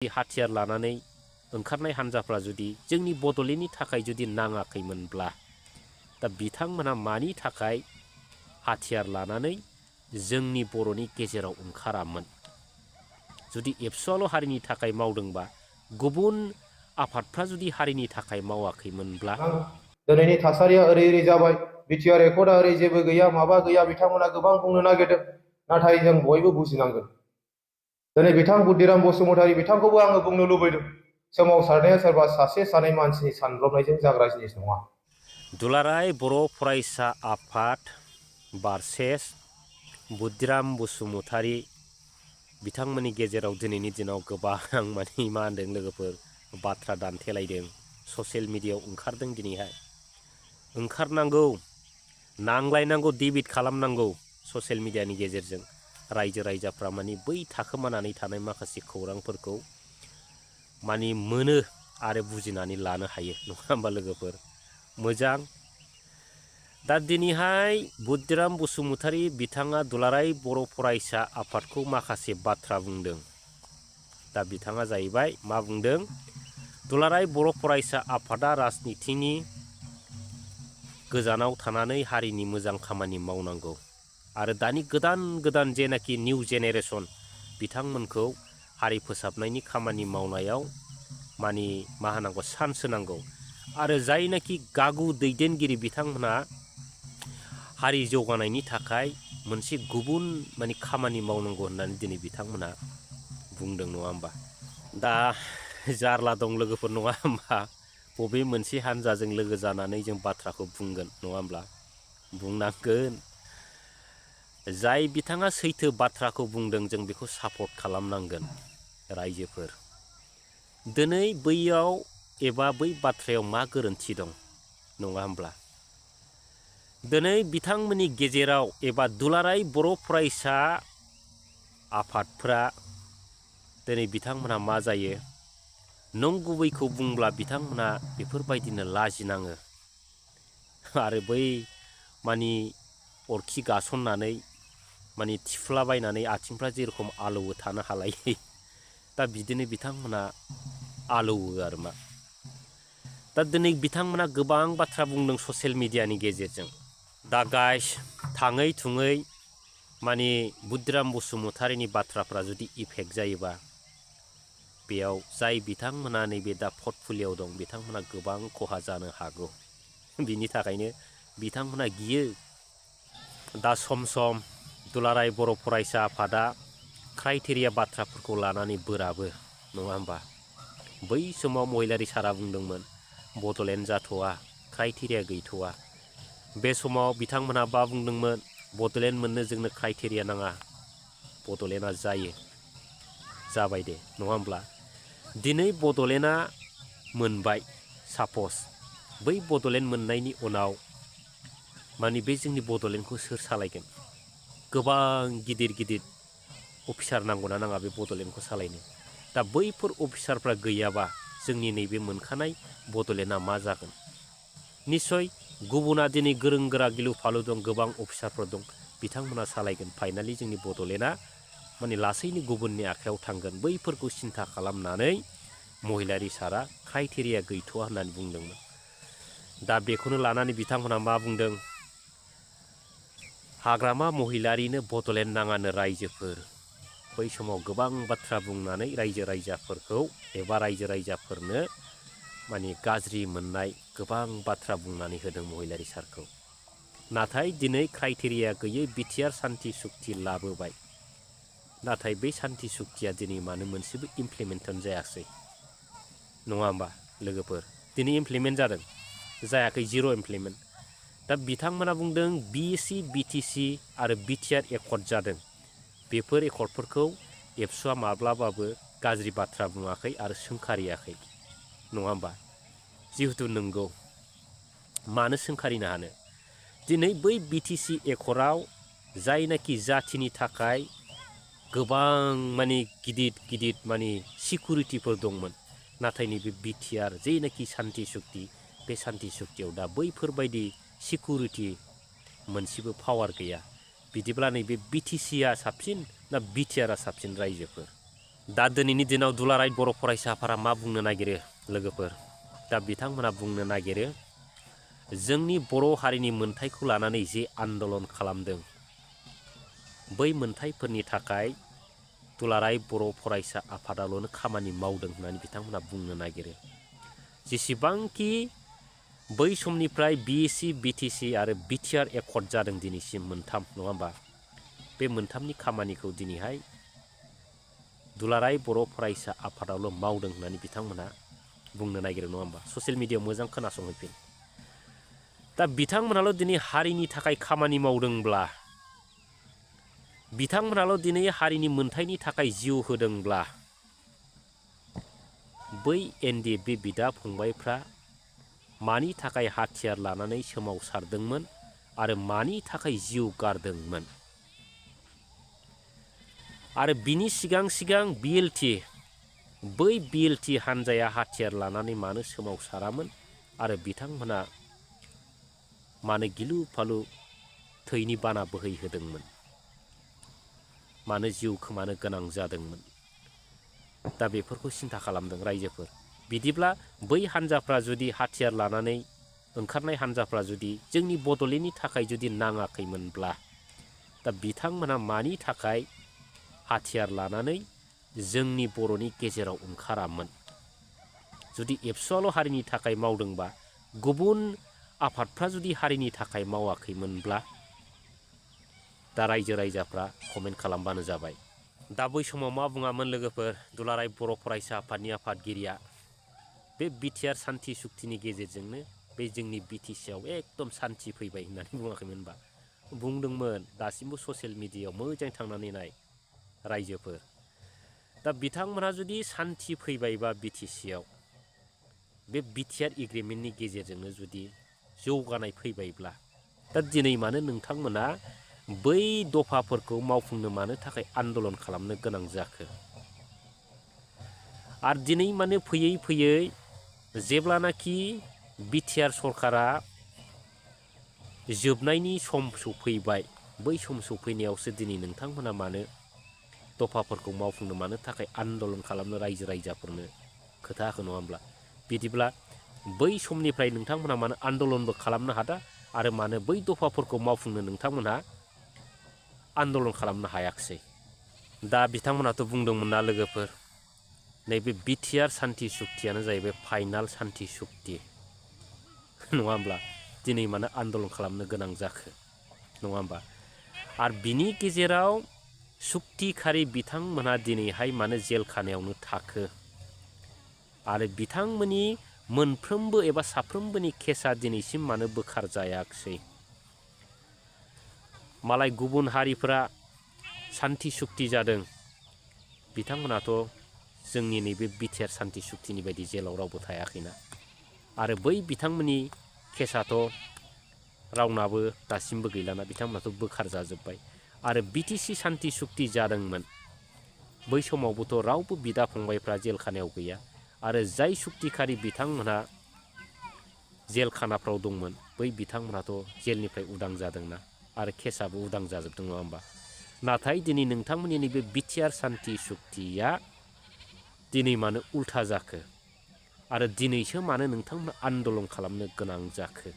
हाथियार लानानै ओंखारनाय हान्जाफ्रा जुदि जोंनि बड'लेण्डनि थाखाय जुदि नाङाखैमोनब्ला दा बिथांमोनहा मानि थाखाय हाथियार लानानै जोंनि बर'नि गेजेराव ओंखारामोन जुदि एबसुआल' हारिनि थाखाय मावदोंबा गुबुन आफादफ्रा जुदि हारिनि थाखाय मावाखैमोनब्ला दिनैनि थासारिया ओरै जाबाय बिटिआर रेकर्डआ ओरै जेबो गैया माबा गैया बिथांमोना गोबां बुंनो नागिरदों नाथाय जों बयबो बुजिनांगोन दिनै बिथां बुद्धिराम बसुमतारी बिथांखौबो आङो बुंनो लुबैदों सोमावसारनाया सोरबा सासे सानै मानसिनि सानब्रबनायजों जाग्रा जिनिस नङा। दुलाराय बर' फरायसा आफाद भार्सेस बुद्धिराम बसुमतारी बिथांमोननि गेजेराव दिनैनि दिनाव गोबां माने मा होनदों लोगोफोर बाथ्रा दान्थेलायदों ससियेल मिडियायाव ओंखारदों दिनैहाय ओंखारनांगौ नांलायनांगौ डिबेट खालामनांगौ ससियेल मिडियानि गेजेरजों रायजो राजाफ्रा माने बै थाखोमानानै थानाय माखासे खौरांफोरखौ माने मोनो आरो बुजिनानै लानो हायो नङा होमबा लोगोफोर मोजां दा दिनैहाय बुद्धिराम बसुमतारी बिथाङा दुलाराय बर' फरायसा आफादखौ माखासे बाथ्रा बुंदों दा बिथाङा जाहैबाय मा बुंदों दुलाराय बर' फरायसा आफादा राजनितिनि गोजानाव थानानै हारिनि मोजां खामानि मावनांगौ आरो दानि गोदान जेनाखि निउ जेनेरेसन बिथांमोनखौ हारि फोसाबनायनि खामानि मावनायाव माने मा होनांगौ चान्स होनांगौ आरो जायनाखि गागु दैदेनगिरि बिथांमोनहा हारि जौगानायनि थाखाय मोनसे गुबुन माने खामानि मावनांगौ होननानै दिनै बिथांमोना बुंदों नङा होमबा दा जारला दं लोगोफोर नङा होमबा बबे मोनसे हान्जाजों लोगो जानानै जों बाथ्राखौ बुंगोन नङा होमब्ला बुंनांगोन जाय बिथाङा सैथो बाथ्राखौ बुंदों जों बेखौ सापर्ट खालामनांगोन रायजोफोर दिनै बैयाव एबा बै बाथ्रायाव मा गोरोन्थि दं नङा होमब्ला दिनै बिथांमोननि गेजेराव एबा दुलाराय बर' फरायसा आफादफ्रा दिनै बिथांमोनहा मा जायो नंगुबैखौ बुंब्ला बिथांमोनहा बेफोरबायदिनो लाजिनाङो आरो बै मानि अरखि गासननानै माने थिफुलाबायनानै आथिंफ्रा जेरखम आलौवो थानो हालायै दा बिदिनो बिथांमोना आलौवो आरो मा दा दिनै बिथांमोना गोबां बाथ्रा बुंदों ससियेल मिडियानि गेजेरजों दा गाइस थाङै थुङै माने बुद्धिराम बसुमतारीनि बाथ्राफ्रा जुदि इफेक्ट जायोबा बेयाव जाय बिथांमोना नैबे दा पर्टफलिय'आव दं बिथांमोना गोबां खहा जानो हागौ बिनि थाखायनो बिथांमोना गियो दा सम दुलाराय बर' फरायसा आफादा क्राइटेरिया बाथ्राफोरखौ लानानै बोराबो नङा होमबा बै समाव महिलारि सारा बुंदोंमोन बड'लेण्ड जाथ'आ क्राइटेरिया गैथ'आ बे समाव बिथांमोनहा मा बुंदोंमोन बड'लेण्ड मोननो जोंनो क्राइटेरिया नाङा बड'लेण्डआ जाबाय दे नङा होमब्ला दिनै बड'लेण्डआ मोनबाय सापस बै बड'लेण्ड मोननायनि उनाव माने बे जोंनि बड'लेण्डखौ सोर सालायगोन गोबां गिदिर अफिसार नांगौना नाङा बे बड'लेण्डखौ सालायनो दा बैफोर अफिसारफ्रा गैयाबा जोंनि नैबे मोनखानाय बड'लेण्डआ मा जागोन निस्सय गुबुना दिनै गोरों गोरा गिलु फालु दं गोबां अफिसारफोर दं बिथांमोना सालायगोन फाइनालि जोंनि बड'लेण्डआ माने लासैनो गुबुननि आखायाव थांगोन बैफोरखौ सिन्था खालामनानै महिलारि सारा क्राइटेरिया गैथ'आ होननानै बुंदोंमोन दा बेखौनो लानानै बिथांमोनहा मा बुंदों हाग्रामा महिलारिनो बड'लेण्ड नाङानो रायजोफोर बै समाव गोबां बाथ्रा बुंनानै रायजो राजाफोरखौ एबा रायजो राजाफोरनो माने गाज्रि मोननाय गोबां बाथ्रा बुंनानै होदों महिलारि सारखौ नाथाय दिनै क्राइटेरिया गैयै बिटिआर सान्थि सुक्ति लाबोबाय नाथाय बे सान्थि सुक्तिया दिनै मानो मोनसेबो इमप्लिमेन्टन जायासै नङा होमबा लोगोफोर दिनै इमप्लिमेन्ट जादों जायाखै जिर' इमप्लिमेन्ट दा बिथांमोना बुंदों बिएसि बिटिसि आरो बिटिआर एकर्ड जादों बेफोर एकर्डफोरखौ एबसुआ माब्लाबाबो गाज्रि बाथ्रा बुङाखै आरो सोंखारियाखै नङा होमबा जिहेथु नंगौ मानो सोंखारिनो हानो दिनै बै बिटिसि एकर्डआव जायनाखि जाथिनि थाखाय गोबां माने गिदिर माने सिकिउरिटिफोर दंमोन नाथाय नैबे बिटिआर जेनाखि सान्थि सुक्ति बे सान्थि सुक्तियाव दा बैफोरबायदि सिकिउरिटि मोनसेबो पावार गैया बिदिब्ला नैबे बिटिसिआ साबसिन ना बिटिआरआ साबसिन रायजोफोर दा दिनैनि दिनाव दुलाराय बर' फरायसा आफादा मा बुंनो नागिरो लोगोफोर, दा बिथांमोना बुंनो नागिरो जोंनि बर' हारिनि मोनथायखौ लानानै जे आन्दलन खालामदों बै मोनथायफोरनि थाखाय दुलाराय बर' फरायसा आफादाल'नो खामानि मावदों होननानै बिथांमोना बुंनो नागिरो। जेसेबांखि बै समनिफ्राय BSc, BTC आरो BTR एकर्ड जादों दिनैसिम मोनथाम नङा होमबा, बे मोनथामनि खामानिखौ दिनैहाय दुलाराय बर' फरायसा आफादाल' मावदों होननानै बिथांमोना बुंनो नागिरो नङा होमबा। ससियेल मिडियायाव मोजां खोनासंहैफिन। दा बिथांमोनाल' दिनै हारिनि थाखाय खामानि मावदोंब्ला, बिथांमोनाल' दिनै हारिनि मोनथायनि थाखाय जिउ होदोंब्ला, बै NDFB बिदा फंबायफ्रा मानि थाखाय हाथियार लानानै सोमावसारदोंमोन आरो मानि थाखाय जिउ गारदोंमोन? आरो बिनि सिगां सिगां BLT, बै BLT हान्जाया हाथियार लानानै मानो सोमावसारामोन आरो बिथांमोना मानो गिलु फालु थैनि बाना बोहैहोदोंमोन, मानो जिउ खोमानो गोनां जादोंमोन? दा बेफोरखौ सिन्था खालामदों रायजोफोर। बिदिब्ला बै हान्जाफ्रा जुदि हाथियार लानानै ओंखारनाय हान्जाफ्रा जुदि जोंनि बड'लेण्डनि थाखाय जुदि नाङाखैमोनब्ला, दा बिथांमोना मानि थाखाय हाथियार लानानै जोंनि बर'नि गेजेराव ओंखारामोन? जुदि एबसुआल' हारिनि थाखाय मावदोंबा, गुबुन आफादफ्रा जुदि हारिनि थाखाय मावाखैमोनब्ला, दा रायजो राजाफ्रा कमेन्ट खालामबानो जाबाय। दा बै समाव मा बुङामोन लोगोफोर दुलाराय बर' फरायसा आफादनि आफादगिरिया? बे BTR सान्थि सुक्तिनि गेजेरजोंनो बे जोंनि BTCआव एकदम सान्थि फैबाय होननानै बुङाखैमोनबा? बुंदोंमोन। दासिमबो ससियेल मिडियायाव मोजां थांनानै नाय रायजोफोर। दा बिथांमोनहा जुदि सान्थि फैबायबा BTCआव, बे BTR एग्रिमेन्टनि गेजेरजोंनो जुदि जौगानाय फैबायब्ला, दा दिनै मानो नोंथांमोना बै दफाफोरखौ मावफुंनो मानो थाखाय आन्दलन खालामनो गोनां जाखो? आरो दिनै माने फैयै फैयै जेब्लानाखि BTR सरकारा जोबनायनि सम सफैबाय, बै सम सफैनायावसो दिनै नोंथांमोना मानो दफाफोरखौ मावफुंनो मानो थाखाय आन्दलन खालामनो रायजो राजाफोरनो खोथा होखो नङा होमब्ला? बिदिब्ला बै समनिफ्राय नोंथांमोना मानो आन्दलनबो खालामनो हादा आरो मानो बै दफाफोरखौ मावफुंनो नोंथांमोनहा आन्दलन खालामनो हायाखिसै? दा बिथांमोनाथ' बुंदोंमोन ना लोगोफोर, नैबे BTR सान्थि सुक्तियानो जाहैबाय फाइनाल सान्थि सुक्ति नङा होमब्ला? दिनै मानो आन्दलन खालामनो गोनां जाखो नङा होमबा? आरो बिनि गेजेराव सुक्तिखारि बिथांमोनहा दिनैहाय मानो जेल खानायावनो थाखो आरो बिथांमोननि मोनफ्रोमबो एबा साफ्रोमबोनि केसा दिनैसिम मानो बोखार जायाखिसै? मालाय गुबुन हारिफोरा सान्थि सुक्ति जादों, बिथांमोनाथ' जोंनि नैबे BTR सान्थि सुक्तिनि बायदि जेलाव रावबो थायाखैना। आरो बै बिथांमोननि केसाथ' रावनाबो दासिमबो गैलाना, बिथांमोनाथ' बोखार जाजोब्बाय। आरो BTC सान्थि सुक्ति जादोंमोन, बै समावबोथ' रावबो बिदा फंबायफ्रा जेल खानायाव गैया। आरो जाय सुक्तिखारि बिथांमोनहा जेल खानाफ्राव दंमोन, बै बिथांमोनाथ' जेलनिफ्राय उदां जादोंना, आरो केसाबो उदां जाजोबदों नङा होमबा? नाथाय दिनै नोंथांमोननि नैबे BTR सान्थि सुक्तिया दिनै मानो उल्था जाखो आरो दिनैसो मानो नोंथांमोना आन्दलन खालामनो गोनां जाखो?